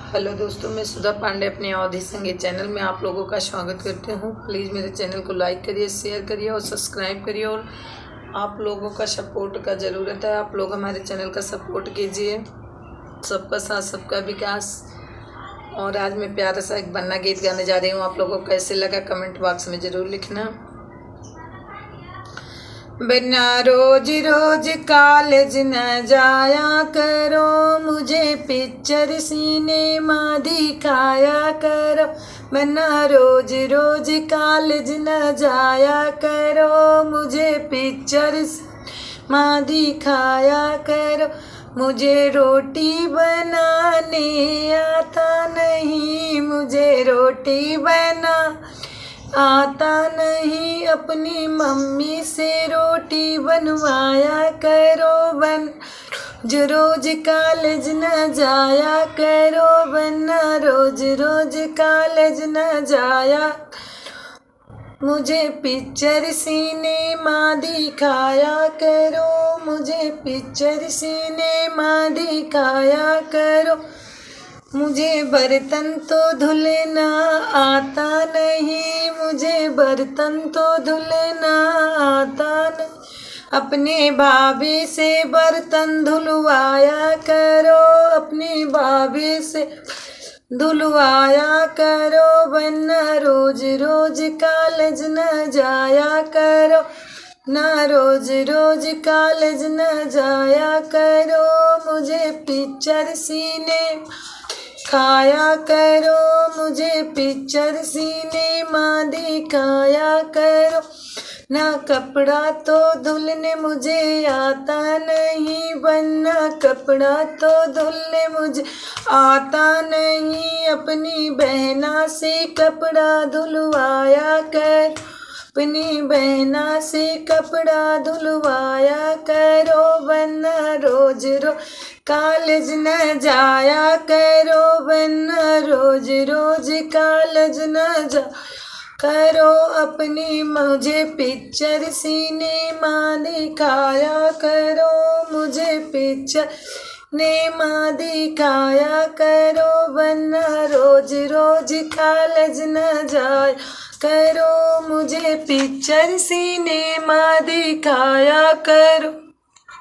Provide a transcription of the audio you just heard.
Hello दोस्तों, मैं सुधा पांडे अपने अवधि संगीत चैनल में आप लोगों का स्वागत करती हूँ। प्लीज़ मेरे चैनल को लाइक करिए, शेयर करिए और सब्सक्राइब करिए। और आप लोगों का सपोर्ट का ज़रूरत है। आप लोग हमारे चैनल का सपोर्ट कीजिए। सबका साथ सबका विकास। और आज मैं प्यारा सा एक बन्ना गीत गाने जा रही हूँ। आप लोगों को कैसे लगा कमेंट बॉक्स में ज़रूर लिखना। बन्ना रोज रोज कॉलेज न जाया करो, मुझे पिक्चर सिनेमा दिखाया करो। बन्ना रोज रोज कॉलेज न जाया करो, मुझे पिक्चर सिनेमा दिखाया करो। मुझे रोटी बनाने आता नहीं, मुझे रोटी बना आता नहीं। अपनी मम्मी से रोटी बनवाया करो। रोज रोज कॉलेज न जाया करो, बन्ना रोज रोज कॉलेज न जाया। मुझे पिक्चर सिनेमा दिखाया करो, मुझे पिक्चर सिनेमा दिखाया करो। मुझे बर्तन तो धुलना आता नहीं, मुझे बर्तन तो धुलना आता नहीं। अपने भाभी से बर्तन धुलवाया करो, अपनी भाभी से धुलवाया करो। बन्ना रोज रोज कॉलेज न जाया करो, ना रोज रोज कॉलेज न जाया करो। मुझे पिक्चर सिनेमा खाया करो, मुझे पिक्चर सिनेमा दिखाया करो। ना कपड़ा तो धुलने मुझे आता नहीं, बन्ना कपड़ा तो धुलने मुझे आता नहीं। अपनी बहना से कपड़ा धुलवाया कर, अपनी बहना से कपड़ा धुलवाया करो। बन्ना रोज रोज कॉलेज न जाया करो, बन्ना रोज रोज कॉलेज न जा करो। अपनी मुझे पिक्चर सिनेमा दिखाया करो, मुझे पिक्चर सिनेमा दिखाया करो। बन्ना रोज रोज कॉलेज न जाया करो, मुझे पिक्चर सिनेमा दिखाया करो।